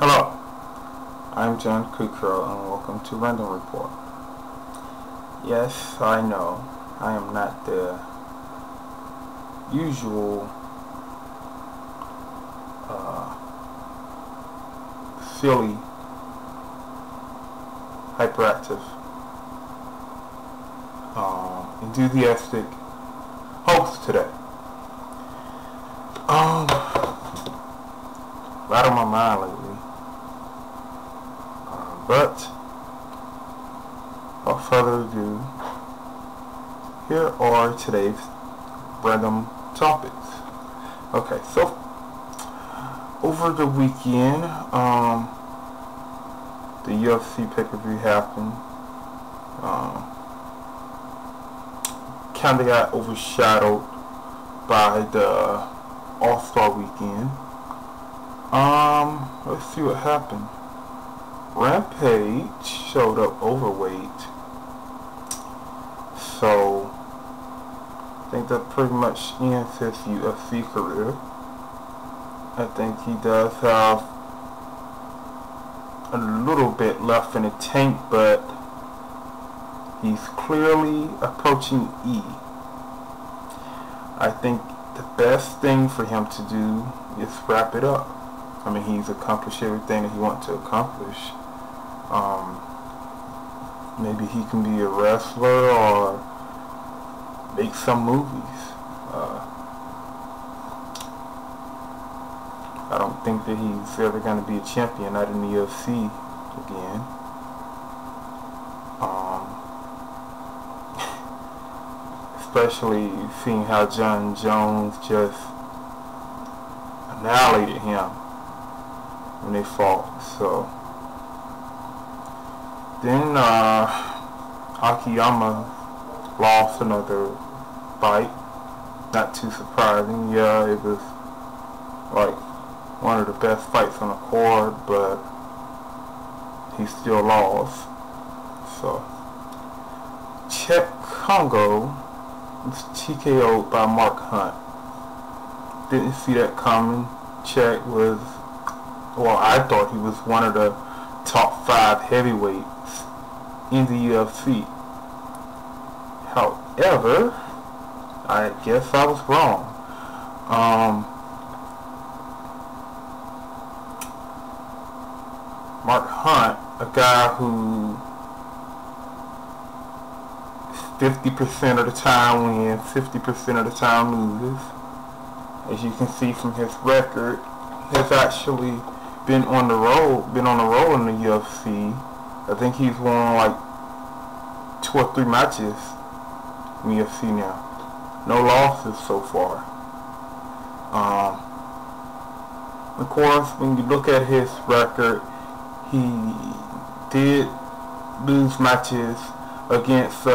Hello, I'm Jon Cutro and welcome to Random Report. Yes, I know, I am not the usual silly, hyperactive, enthusiastic host today. Right on my mind lately. But without further ado, here are today's random topics. Okay, so over the weekend, the UFC pay-per-view happened. Kinda got overshadowed by the All-Star weekend. Let's see what happened. Rampage showed up overweight, so I think that pretty much ends his UFC career. I think he does have a little bit left in the tank, but he's clearly approaching E. I think the best thing for him to do is wrap it up. I mean, he's accomplished everything that he wants to accomplish. Maybe he can be a wrestler or make some movies. I don't think that he's ever going to be a champion, not in the UFC again. Especially seeing how Jon Jones just annihilated him when they fought. So then Akiyama lost another fight. Not too surprising. Yeah, it was like one of the best fights on the card, but he still lost. So Czech Congo was TKO'd by Mark Hunt. Didn't see that coming. Czech was, well, I thought he was one of the top 5 heavyweights in the UFC. However, I guess I was wrong. Mark Hunt, a guy who 50% of the time wins, 50% of the time loses. As you can see from his record, has actually been on the roll in the UFC. I think he's won like 2 or 3 matches in the UFC now. No losses so far. Of course, when you look at his record, he did lose matches against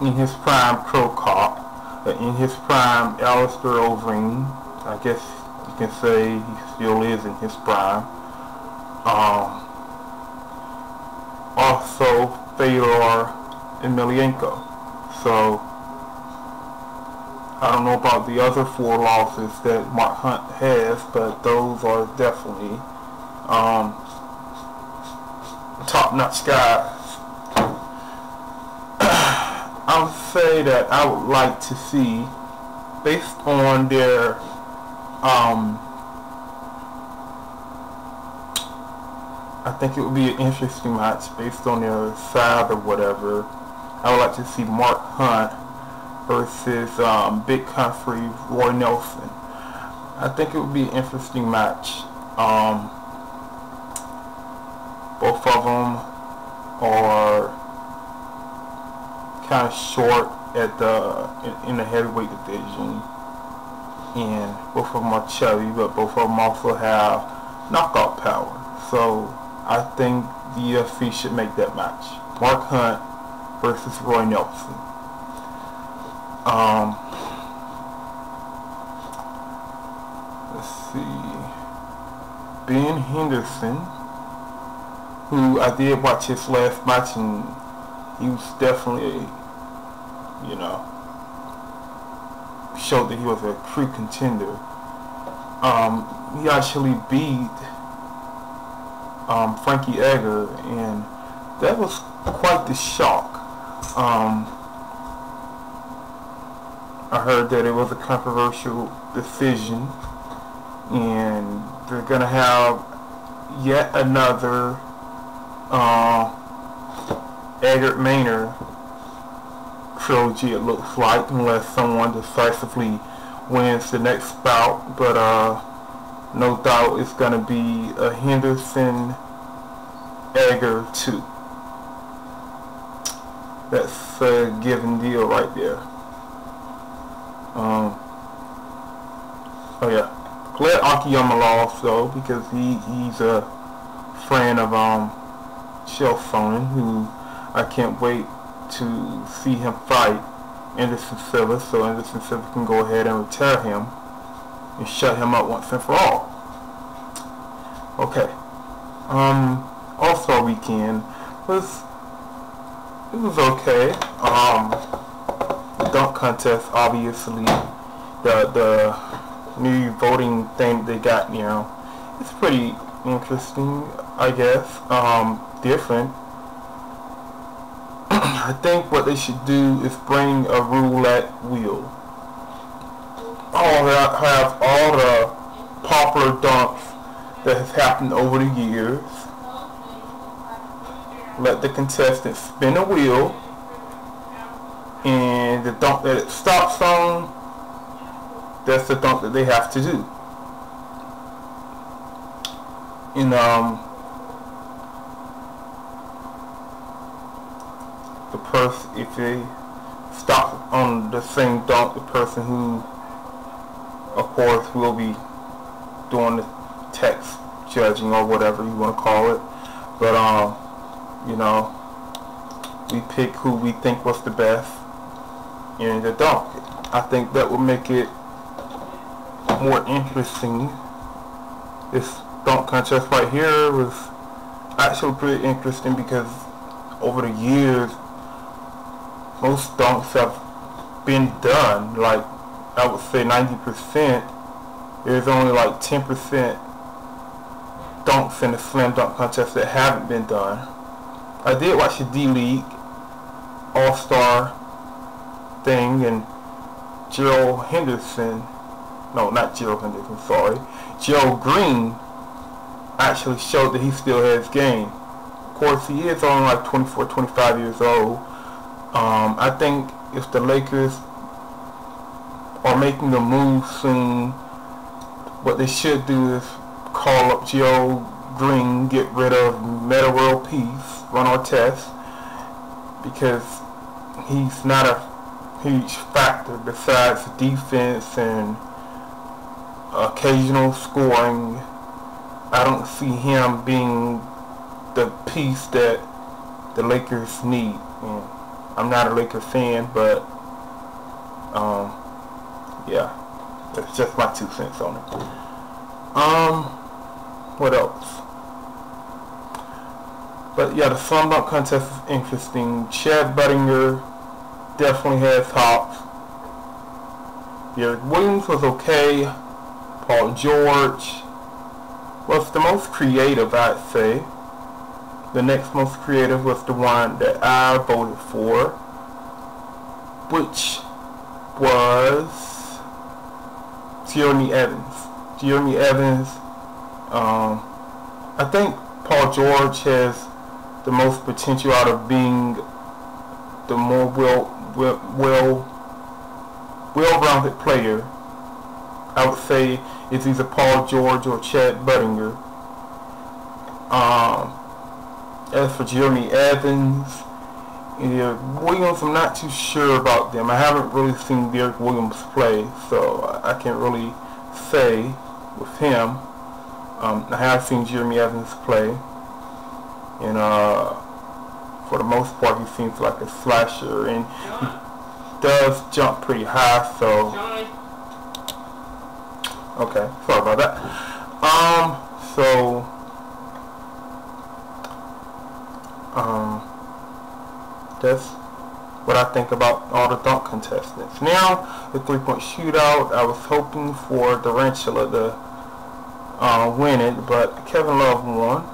in his prime Krokop, in his prime Alistair Overeem. I guess you can say he still is in his prime. Also Fedor Emelianenko. So I don't know about the other 4 losses that Mark Hunt has, but those are definitely top-notch guys. I would say that I would like to see, based on their I think it would be an interesting match based on their size or whatever. I would like to see Mark Hunt versus Big Country Roy Nelson. I think it would be an interesting match. Both of them are kind of short at in the heavyweight division, and both of them are chubby, but both of them also have knockout power. So I think the UFC should make that match. Mark Hunt versus Roy Nelson. Let's see. Ben Henderson, who I did watch his last match, and he was definitely, showed that he was a true contender. He actually beat Frankie Edgar, and that was quite the shock. I heard that it was a controversial decision, and they're gonna have yet another Eggert Maynard trilogy, it looks like, unless someone decisively wins the next bout. But no doubt it's gonna be a Henderson Egger 2. That's a given deal right there. Oh yeah, glad Akiyama lost though, because he's a friend of Chael Sonnen, who I can't wait to see him fight Anderson Silva, so Anderson Silva can go ahead and retire him and shut him up once and for all. Okay. All-Star Weekend was okay. The dunk contest, obviously, the new voting thing that they got now, it's pretty interesting, I guess. Different. I think what they should do is bring a roulette wheel. Have all the popular dunks that has happened over the years. Let the contestants spin a wheel, and the dunk that it stops on, that's the dunk that they have to do. And the person, if they stop on the same dunk, the person who, of course, will be doing the text judging or whatever you want to call it. But you know, we pick who we think was the best in the dunk. I think that would make it more interesting. This dunk contest right here was actually pretty interesting, because over the years most dunks have been done. Like, I would say 90%. There's only like 10% dunks in the slam dunk contest that haven't been done. I did watch the D-League All-Star thing, and Gerald Henderson, no, not Gerald Henderson, sorry, Gerald Green actually showed that he still has game. Of course, he is only like 24, 25 years old. I think if the Lakers are making a move soon, what they should do is call up Gerald Green, get rid of Meta World Peace, run our test, because he's not a huge factor besides defense and occasional scoring. I don't see him being the piece that the Lakers need. And I'm not a Laker fan, but yeah, that's just my 2 cents on it. What else? But yeah, the slam dunk contest is interesting. Chad Buttinger definitely has hops. Derek Williams was okay. Paul George was the most creative, I'd say. The next most creative was the one that I voted for, which was Jeremy Evans. Jeremy Evans, I think Paul George has the most potential out of being the more well-rounded player. I would say it's either Paul George or Chad Buttinger. As for Jeremy Evans and Derek Williams, I'm not too sure about them. I haven't really seen Derek Williams play, so I can't really say with him. I have seen Jeremy Evans play, and for the most part he seems like a slasher, and he does jump pretty high, so okay, sorry about that. That's what I think about all the dunk contestants. Now, the 3-point shootout, I was hoping for Durantula to win it, but Kevin Love won.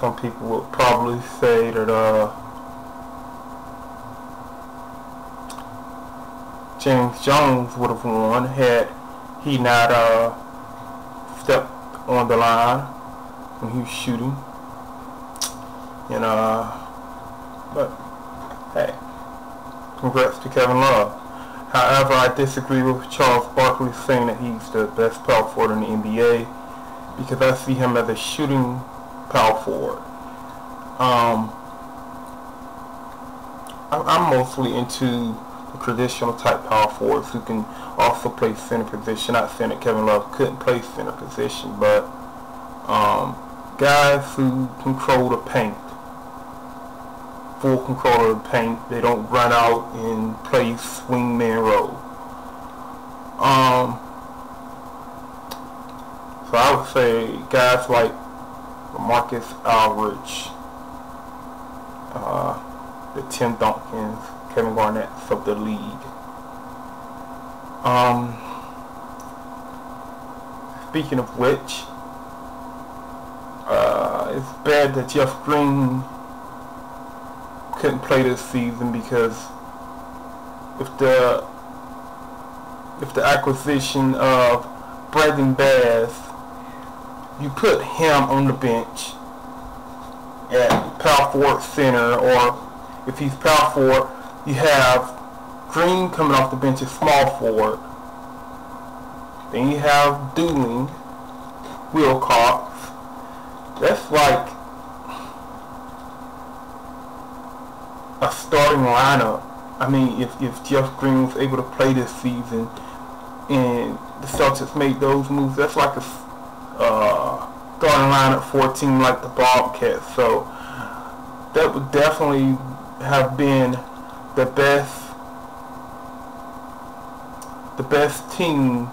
Some people would probably say that James Jones would have won had he not stepped on the line when he was shooting. And but hey, congrats to Kevin Love. However, I disagree with Charles Barkley saying that he's the best power forward in the NBA, because I see him as a shooting power forward. I'm mostly into the traditional type power forwards who can also play center position. Not saying that Kevin Love couldn't play center position, but guys who control the paint, full control of the paint. They don't run out and play swingman role. So I would say guys like Marcus Aldridge, the Tim Duncans, Kevin Garnett's of the league. Speaking of which, it's bad that Jeff Green couldn't play this season, because if the acquisition of Brandon Bass, you put him on the bench at power forward center, or if he's power forward, you have Green coming off the bench as small forward. Then you have Dooling, Wilcox. That's like a starting lineup. I mean, if Jeff Green was able to play this season and the Celtics made those moves, that's like a starting lineup for a team like the Bobcats. So that would definitely have been the best team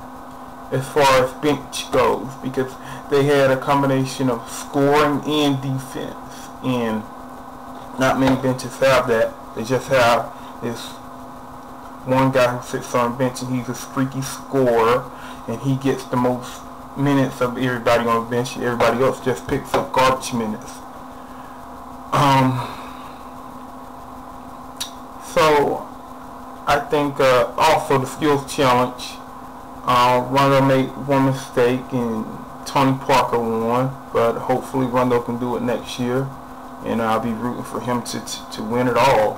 as far as bench goes, because they had a combination of scoring and defense, and not many benches have that. They just have this one guy who sits on the bench and he's a streaky scorer, and he gets the most minutes of everybody on the bench. Everybody else just picks up garbage minutes. So I think also the skills challenge, Rondo made one mistake and Tony Parker won, but hopefully Rondo can do it next year, and I'll be rooting for him to win it all.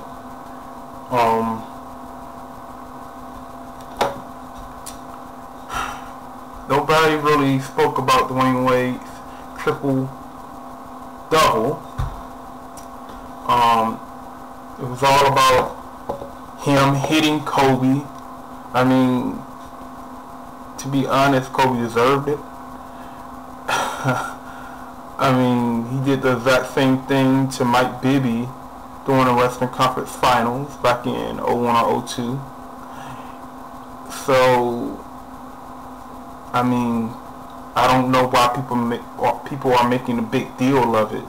Nobody really spoke about Dwayne Wade's triple-double. It was all about him hitting Kobe. I mean, to be honest, Kobe deserved it. I mean, he did the exact same thing to Mike Bibby during the Western Conference Finals back in 01 or 02. So, I mean, I don't know why people are making a big deal of it.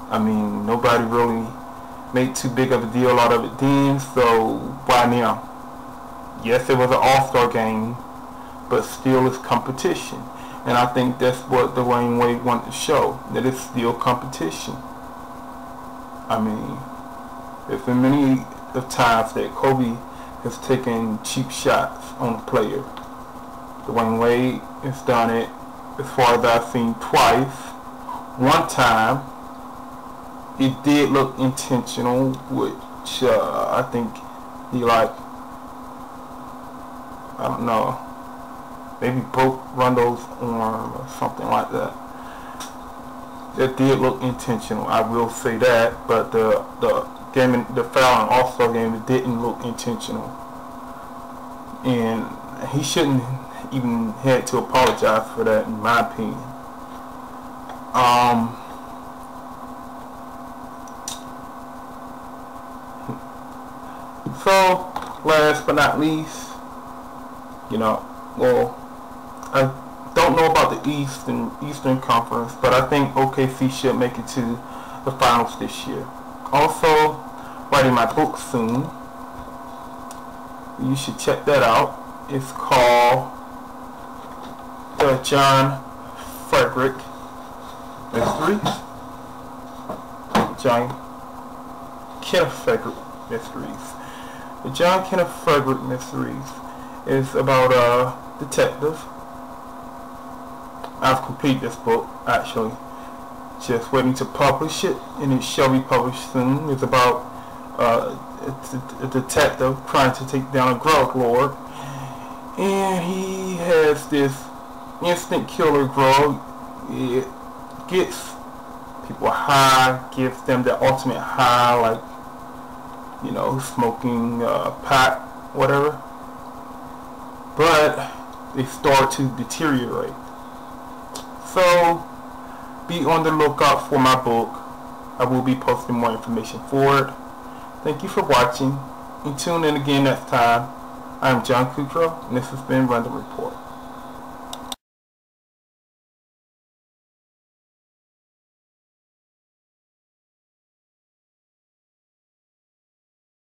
I mean, nobody really made too big of a deal out of it then, so why now? Yes, it was an all-star game, but still it's competition. And I think that's what Dwayne Wade wanted to show, that it's still competition. I mean, there's been many times that Kobe has taken cheap shots on a player. Dwayne Wade has done it, as far as I've seen, twice. One time, it did look intentional, which I think he, like, I don't know, maybe broke Rondo's arm or something like that. That did look intentional, I will say that, but the game, the foul in All-Star game, it didn't look intentional, and he shouldn't even had to apologize for that, in my opinion. So, last but not least, well, I don't know about the Eastern Conference, but I think OKC should make it to the finals this year. Also, writing my book soon. You should check that out. It's called The the Jon Frederick Mysteries. Jon Kenneth Frederick Mysteries. The Jon Kenneth Frederick Mysteries is about a detective. I've completed this book, actually. Just waiting to publish it, and it shall be published soon. It's about a detective trying to take down a drug lord, and he has this instant killer drug. It gets people high, gives them the ultimate high, like, you know, smoking pot, whatever. But they start to deteriorate. So be on the lookout for my book. I will be posting more information for it. Thank you for watching, and tune in again next time. I am Jon Cutro, and this has been Random Report.